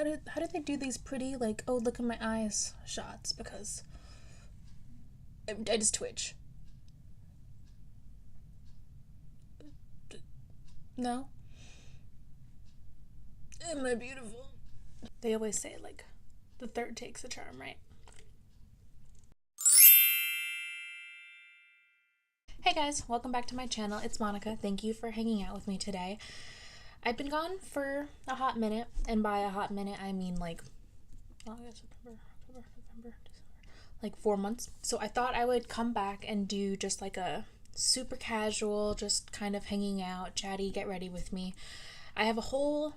did they do these pretty, like, oh, look at my eyes shots? Because I just twitch. No? Am I beautiful? They always say, like, the third takes the charm, right? Hey guys, welcome back to my channel. It's Monica. Thank you for hanging out with me today. I've been gone for a hot minute, and by a hot minute I mean like August, September, October, November, December, like 4 months. So I thought I would come back and do just like a super casual, just kind of hanging out, chatty, get ready with me. I have a whole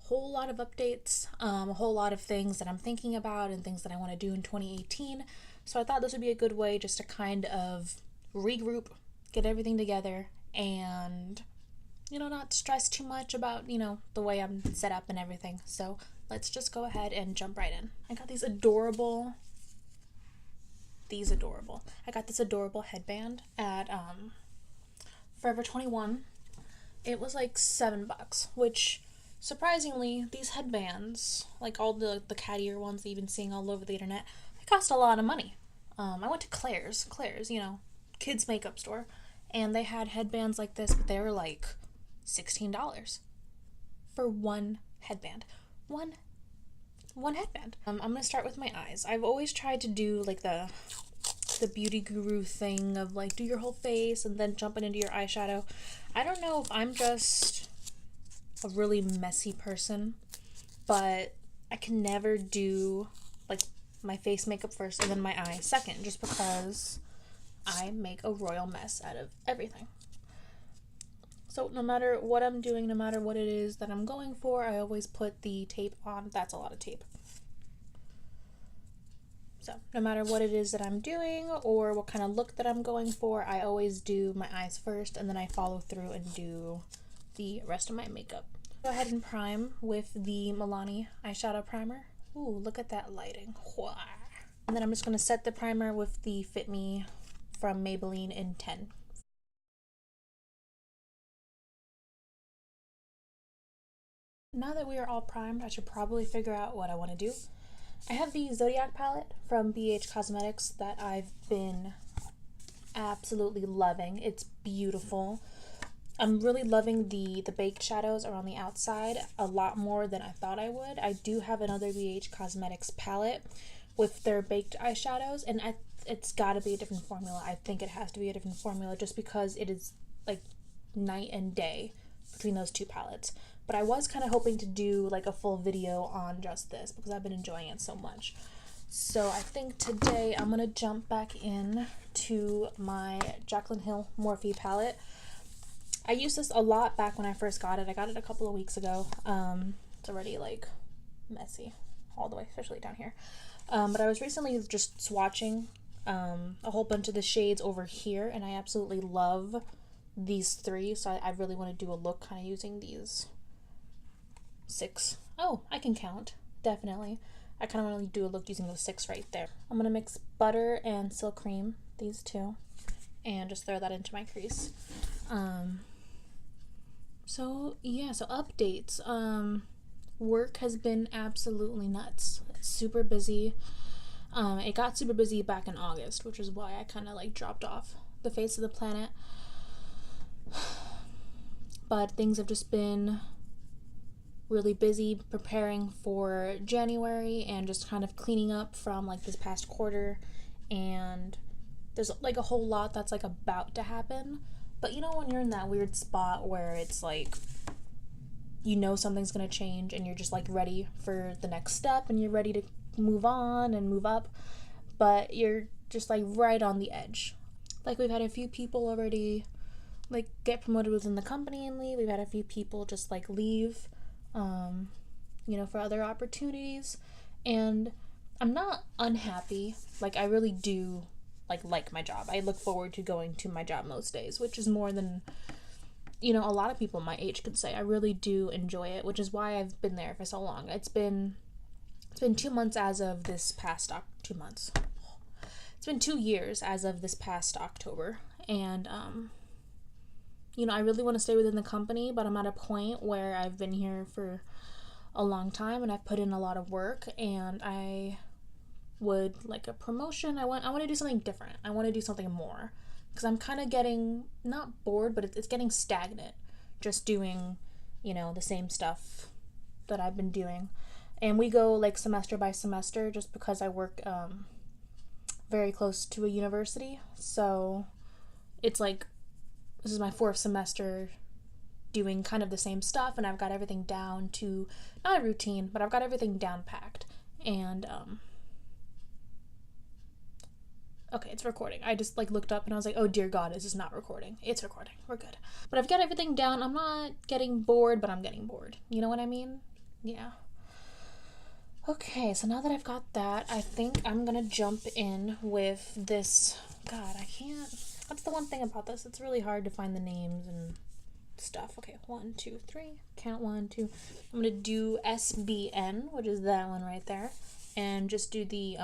lot of updates, a whole lot of things that I'm thinking about and things that I want to do in 2018. So I thought this would be a good way just to kind of regroup, get everything together, and not stress too much about, the way I'm set up and everything. So let's just go ahead and jump right in. I got this adorable headband at Forever 21. It was like $7, which surprisingly, these headbands, like all the cattier ones that you've been seeing all over the internet, they cost a lot of money. I went to Claire's, kids makeup store, and they had headbands like this, but they were like $16 for one headband. One headband. I'm gonna start with my eyes. I've always tried to do like the beauty guru thing of like do your whole face and then jumping into your eyeshadow. I don't know if I'm just a really messy person, but I can never do like my face makeup first and then my eye second, just because I make a royal mess out of everything. So no matter what I'm doing, no matter what it is that I'm going for, I always put the tape on. That's a lot of tape. So no matter what it is that I'm doing or what kind of look that I'm going for, I always do my eyes first and then I follow through and do the rest of my makeup. Go ahead and prime with the Milani eyeshadow primer. Ooh, look at that lighting. And then I'm just going to set the primer with the Fit Me from Maybelline in 10. Now that we are all primed, I should probably figure out what I want to do. I have the Zodiac palette from BH Cosmetics that I've been absolutely loving. It's beautiful. I'm really loving the baked shadows around the outside a lot more than I thought I would. I do have another BH Cosmetics palette with their baked eyeshadows, and it's got to be a different formula. I think it has to be a different formula just because it is like night and day between those two palettes. But I was kind of hoping to do like a full video on just this because I've been enjoying it so much. So I think today I'm going to jump back in to my Jaclyn Hill Morphe palette. I used this a lot back when I first got it. I got it a couple of weeks ago. It's already like messy all the way, especially down here. But I was recently just swatching a whole bunch of the shades over here, and I absolutely love these three. So I really want to do a look kind of using these 6. Oh, I can count. Definitely. I kind of want to do a look using those 6 right there. I'm going to mix butter and silk cream, these two, and just throw that into my crease. So yeah, so updates. Work has been absolutely nuts. It's super busy. It got super busy back in August, which is why I kind of like dropped off the face of the planet. But things have just been really busy preparing for January and just kind of cleaning up from like this past quarter, and there's like a whole lot that's like about to happen. But when you're in that weird spot where it's like something's gonna change and you're just like ready for the next step and you're ready to move on and move up, but you're just like right on the edge. Like we've had a few people already like get promoted within the company and leave. We've had a few people just like leave for other opportunities, and I'm not unhappy. Like I really do like my job. I look forward to going to my job most days, which is more than a lot of people my age could say. I really do enjoy it, which is why I've been there for so long. It's been 2 months as of this past 2 months. It's been 2 years as of this past October, and I really want to stay within the company, but I'm at a point where I've been here for a long time, and I've put in a lot of work, and I would like a promotion. I want to do something different. I want to do something more, because I'm kind of getting not bored, but it's getting stagnant just doing, you know, the same stuff that I've been doing. And we go like semester by semester just because I work very close to a university. So it's like this is my 4th semester doing kind of the same stuff, and I've got everything down to, not a routine, but I've got everything down packed. And okay, it's recording. I just like looked up and I was like, oh dear God, this is not recording. It's recording. We're good. But I've got everything down. I'm not getting bored, but I'm getting bored. You know what I mean? Yeah. Okay, so now that I've got that, I think I'm gonna jump in with this. God, I can't. That's the one thing about this. It's really hard to find the names and stuff. Okay, 1, 2, 3. Count 1, 2. I'm gonna do SBN, which is that one right there, and just do the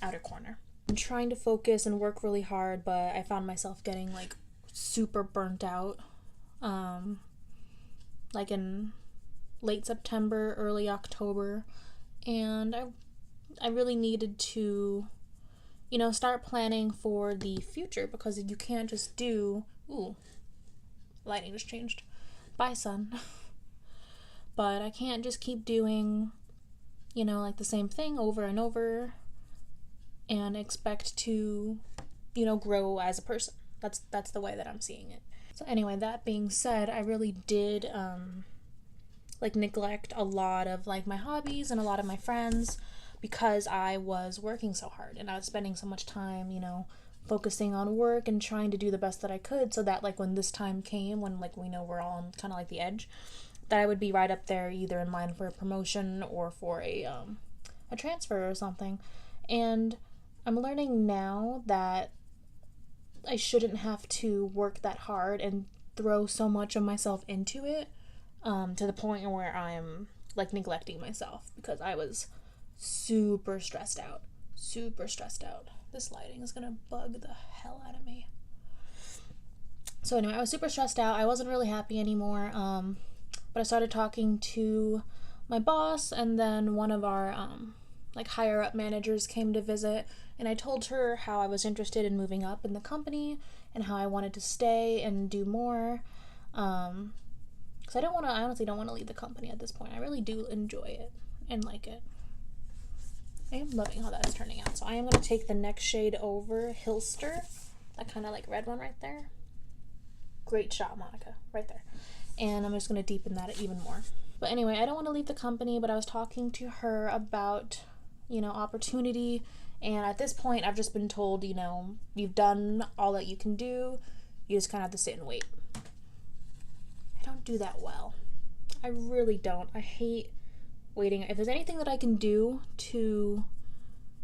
outer corner. I'm trying to focus and work really hard, but I found myself getting like super burnt out. Like in late September, early October, and I really needed to, you know, start planning for the future, because you can't just do, ooh, lighting just changed. Bye, sun. But I can't just keep doing, you know, like the same thing over and over and expect to, you know, grow as a person. That's the way that I'm seeing it. So anyway, that being said, I really did like neglect a lot of like my hobbies and a lot of my friends, because I was working so hard and I was spending so much time, you know, focusing on work and trying to do the best that I could, so that like when this time came, when like we know we're all on kind of like the edge, that I would be right up there, either in line for a promotion or for a transfer or something. And I'm learning now that I shouldn't have to work that hard and throw so much of myself into it, to the point where I'm like neglecting myself, because I was super stressed out. This lighting is gonna bug the hell out of me. So anyway, I was super stressed out. I wasn't really happy anymore. But I started talking to my boss, and then one of our like higher up managers came to visit, and I told her how I was interested in moving up in the company and how I wanted to stay and do more. Because I honestly don't want to leave the company at this point. I really do enjoy it and like it. I am loving how that is turning out. So I am going to take the next shade over, Hilster, that kind of like red one right there. Great shot, Monica, right there. And I'm just going to deepen that even more. But anyway, I don't want to leave the company, but I was talking to her about, you know, opportunity. And at this point, I've just been told, you know, you've done all that you can do. You just kind of have to sit and wait. I don't do that well. I really don't. I hate waiting. If there's anything that I can do to,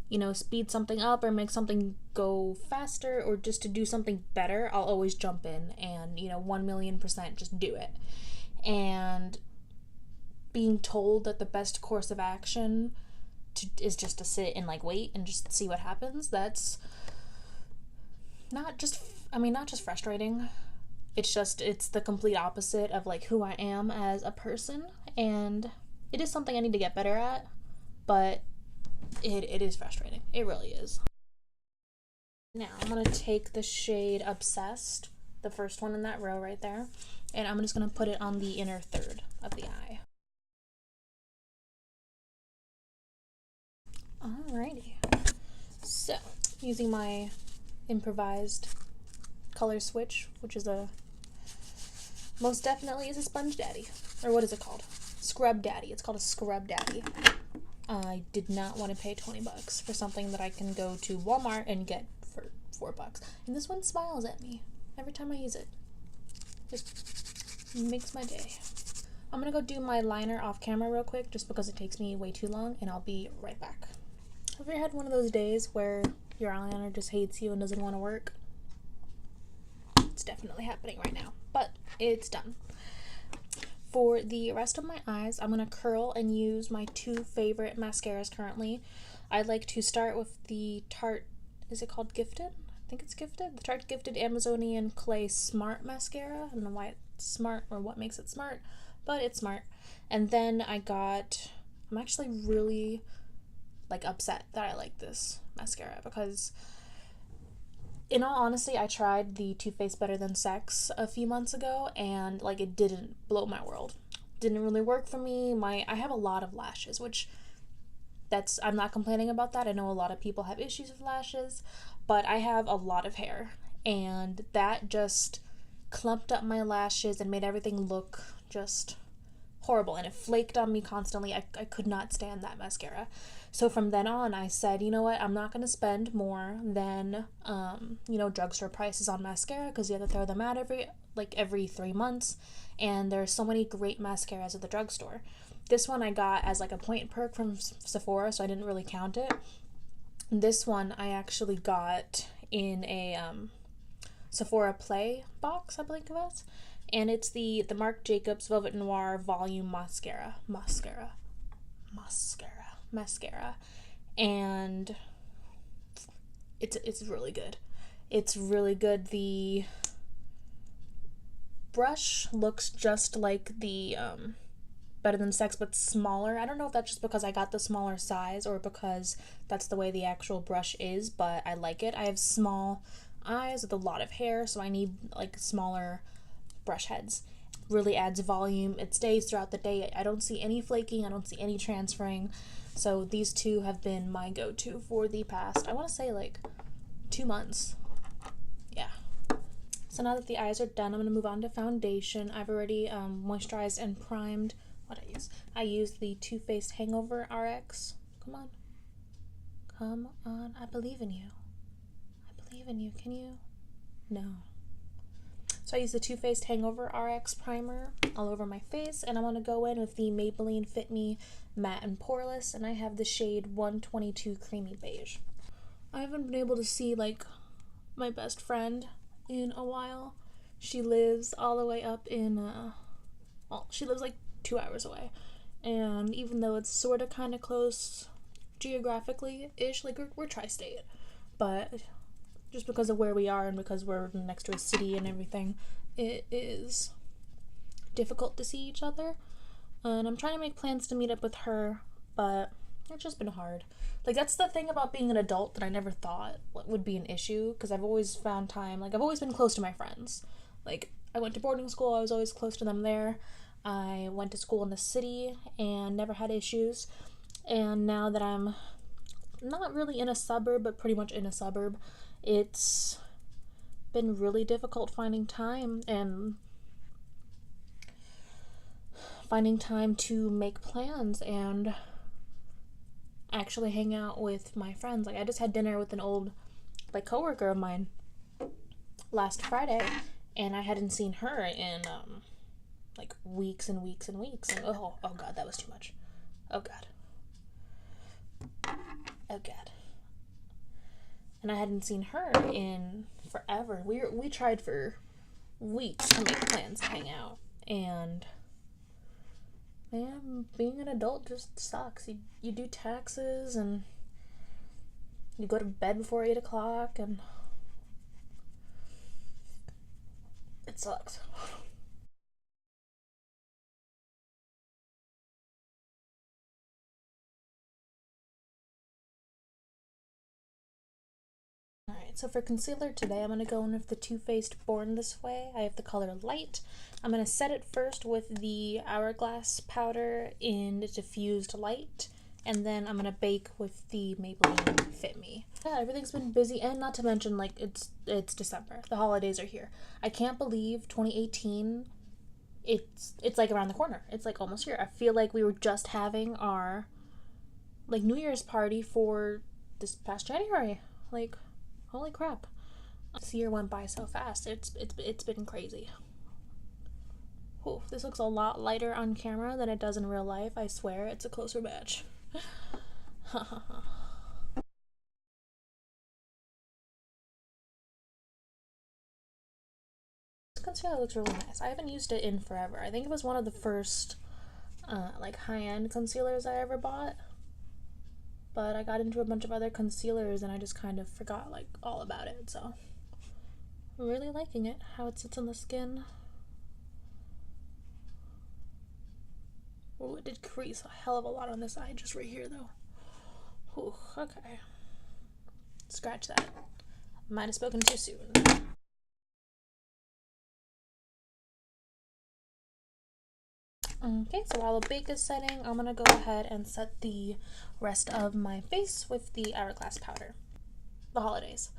you know, speed something up or make something go faster or just to do something better, I'll always jump in and, you know, 1,000,000% just do it. And being told that the best course of action is just to sit and like wait and just see what happens, that's not just frustrating. It's the complete opposite of like who I am as a person, and it is something I need to get better at, but it is frustrating. It really is. Now I'm going to take the shade Obsessed, the first one in that row right there, and I'm just going to put it on the inner third of the eye. Alrighty. So, using my improvised color switch, which is most definitely is a sponge daddy. Or what is it called? Scrub daddy. It's called a scrub daddy. I did not want to pay $20 for something that I can go to Walmart and get for $4. And this one smiles at me every time I use it. Just makes my day. I'm gonna go do my liner off camera real quick, just because it takes me way too long, and I'll be right back. Have you ever had one of those days where your eyeliner just hates you and doesn't want to work? It's definitely happening right now, but it's done. For the rest of my eyes, I'm going to curl and use my two favorite mascaras currently. I'd like to start with the Tarte, is it called Gifted? I think it's Gifted. The Tarte Gifted Amazonian Clay Smart Mascara. I don't know why it's smart or what makes it smart, but it's smart. And then I'm actually really like upset that I like this mascara because in all honesty, I tried the Too Faced Better Than Sex a few months ago and like it didn't blow my world. Didn't really work for me. I have a lot of lashes, which I'm not complaining about that. I know a lot of people have issues with lashes, but I have a lot of hair and that just clumped up my lashes and made everything look just horrible, and it flaked on me constantly. I could not stand that mascara. So from then on, I said, you know what, I'm not going to spend more than, drugstore prices on mascara because you have to throw them out every 3 months, and there's so many great mascaras at the drugstore. This one I got as like a point perk from Sephora, so I didn't really count it. This one I actually got in a Sephora Play box, I believe it was. And it's the Marc Jacobs Velvet Noir Volume Mascara. And it's really good. It's really good. The brush looks just like the Better Than Sex, but smaller. I don't know if that's just because I got the smaller size or because that's the way the actual brush is, but I like it. I have small eyes with a lot of hair, so I need like smaller brush heads. Really adds volume. It stays throughout the day. I don't see any flaking. I don't see any transferring. So these two have been my go-to for the past, I want to say like 2 months. Yeah. So now that the eyes are done, I'm going to move on to foundation. I've already moisturized and primed. What I use? I use the Too Faced Hangover RX. Come on. Come on. I believe in you. I believe in you. Can you? No. So I use the Too Faced Hangover RX primer all over my face, and I'm going to go in with the Maybelline Fit Me Matte and Poreless, and I have the shade 122 Creamy Beige. I haven't been able to see like my best friend in a while. She lives all the way up in, she lives like 2 hours away, and even though it's sort of kind of close geographically-ish, like we're tri-state, but just because of where we are and because we're next to a city and everything, it is difficult to see each other. And I'm trying to make plans to meet up with her, but it's just been hard. Like, that's the thing about being an adult that I never thought would be an issue, because I've always found time. Like, I've always been close to my friends. Like, I went to boarding school, I was always close to them there. I went to school in the city and never had issues. And now that I'm not really in a suburb, but pretty much in a suburb, it's been really difficult finding time to make plans and actually hang out with my friends. Like, I just had dinner with an old like coworker of mine last Friday, and I hadn't seen her in like weeks and weeks and weeks, and oh god, that was too much. Oh god. And I hadn't seen her in forever. We tried for weeks to make plans to hang out, and man, being an adult just sucks. You do taxes and you go to bed before 8 o'clock, and it sucks. Alright, so for concealer today, I'm going to go in with the Too Faced Born This Way. I have the color Light. I'm going to set it first with the Hourglass powder in Diffused Light, and then I'm going to bake with the Maybelline Fit Me. Yeah, everything's been busy, and not to mention, like, it's December. The holidays are here. I can't believe 2018, it's like around the corner. It's like almost here. I feel like we were just having our, like, New Year's party for this past January. Like, holy crap. This year went by so fast. It's been crazy. Whew, this looks a lot lighter on camera than it does in real life. I swear, it's a closer match. This concealer looks really nice. I haven't used it in forever. I think it was one of the first like high-end concealers I ever bought. But I got into a bunch of other concealers and I just kind of forgot like all about it, so I'm really liking it, how it sits on the skin. Oh, it did crease a hell of a lot on this side, just right here though. Whew, okay. Scratch that. Might have spoken too soon. Okay, so while the bake is setting, I'm gonna go ahead and set the rest of my face with the Hourglass powder. The holidays.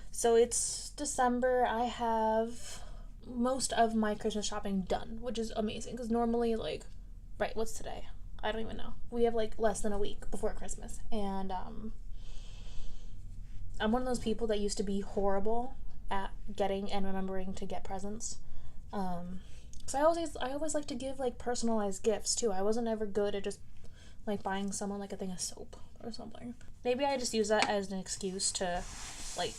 So it's December. I have most of my Christmas shopping done, which is amazing because normally, like, right, what's today? I don't even know. We have like less than a week before Christmas, and I'm one of those people that used to be horrible at getting and remembering to get presents. So I always like to give like personalized gifts too. I wasn't ever good at just like buying someone like a thing of soap or something. Maybe I just use that as an excuse to like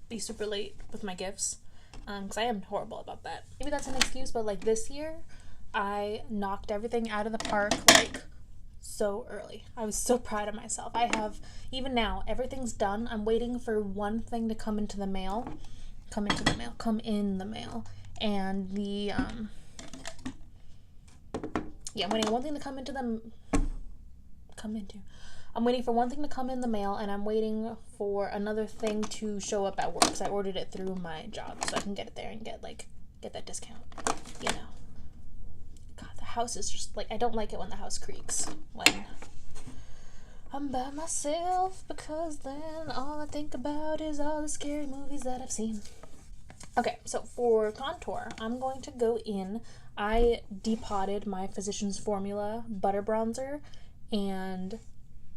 be super late with my gifts, because I am horrible about that. Maybe that's an excuse, but like this year I knocked everything out of the park like so early. I was so proud of myself. I have, even now, everything's done. I'm waiting for one thing to come in the mail. And the I'm waiting for one thing to come in the mail, and I'm waiting for another thing to show up at work because I ordered it through my job, so I can get it there and get that discount. You know, God, the house is just like, I don't like it when the house creaks when I'm by myself, because then all I think about is all the scary movies that I've seen. Okay, so for contour, I'm going to go in. I depotted my Physicians Formula butter bronzer, and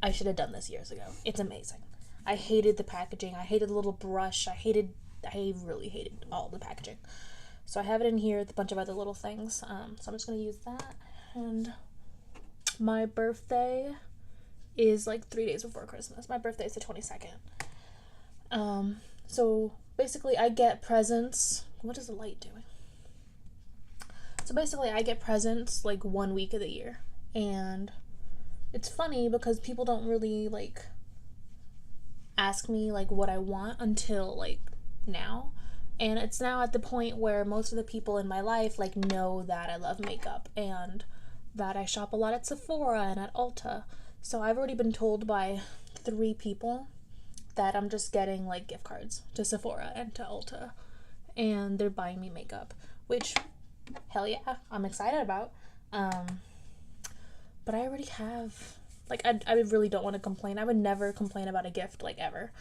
I should have done this years ago. It's amazing. I hated the packaging. I hated the little brush. I really hated all the packaging. So I have it in here with a bunch of other little things. So I'm just going to use that. And my birthday is like 3 days before Christmas. My birthday is the 22nd. So basically I get presents. What is the light doing? So basically I get presents like 1 week of the year. And it's funny because people don't really like ask me like what I want until like now. And it's now at the point where most of the people in my life like know that I love makeup and that I shop a lot at Sephora and at Ulta. So I've already been told by 3 people that I'm just getting like gift cards to Sephora and to Ulta, and they're buying me makeup, which hell yeah, I'm excited about. But I already have, like, I really don't want to complain. I would never complain about a gift, like, ever.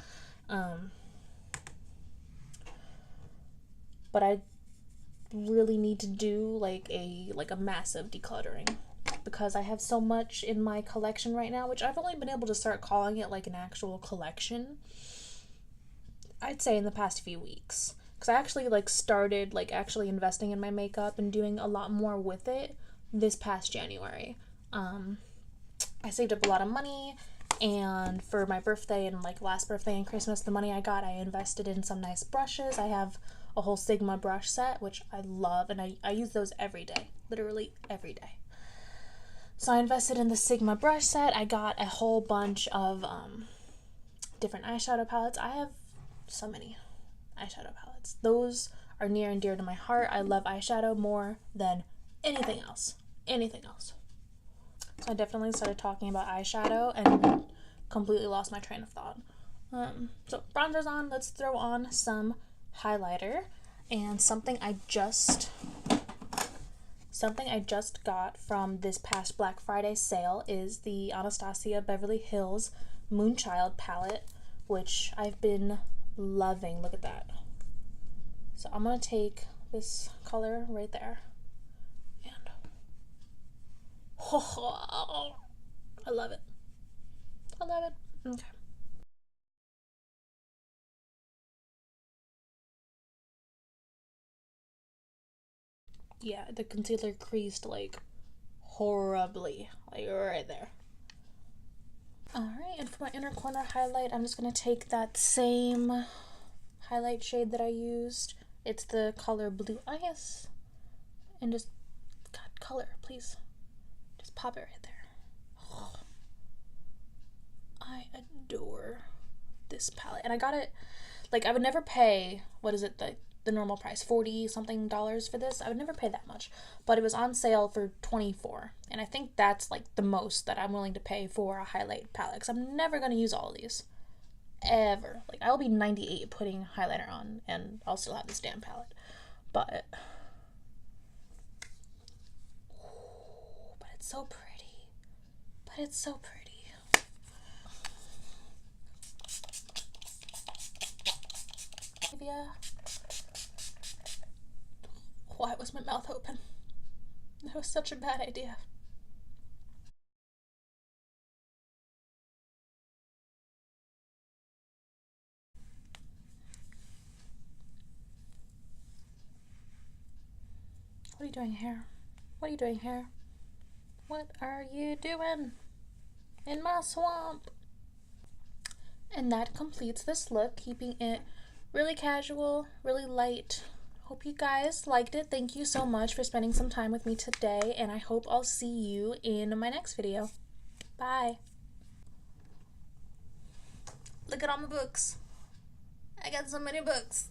But I really need to do like a massive decluttering, because I have so much in my collection right now, which I've only been able to start calling it like an actual collection, I'd say, in the past few weeks. Because I actually like started like actually investing in my makeup and doing a lot more with it this past January. I saved up a lot of money, and for my birthday and like last birthday and Christmas, the money I got, I invested in some nice brushes. I have a whole Sigma brush set, which I love, and I use those every day, literally every day. So I invested in the Sigma brush set. I got a whole bunch of different eyeshadow palettes. I have so many eyeshadow palettes. Those are near and dear to my heart. I love eyeshadow more than anything else. So I definitely started talking about eyeshadow and completely lost my train of thought. So bronzer's on. Let's throw on some highlighter, and something I just got from this past Black Friday sale is the Anastasia Beverly Hills Moonchild palette, which I've been loving. Look at that. So I'm gonna take this color right there, and I love it. Okay. Yeah, the concealer creased like horribly, like right there. Alright, and for my inner corner highlight, I'm just going to take that same highlight shade that I used. It's the color Blue Ice. And just, God, color, please. Just pop it right there. Oh, I adore this palette. And I got it, like, I would never pay, what is it, like the normal price, 40 something dollars for this. I would never pay that much, but it was on sale for 24, and I think that's like the most that I'm willing to pay for a highlight palette, because I'm never going to use all of these ever. Like, I'll be 98 putting highlighter on and I'll still have this damn palette. But it's so pretty. But it's so pretty. Why was my mouth open? That was such a bad idea. What are you doing here? What are you doing here? What are you doing in my swamp? And that completes this look, keeping it really casual, really light. Hope you guys liked it. Thank you so much for spending some time with me today, and I hope I'll see you in my next video. Bye. Look at all my books. I got so many books.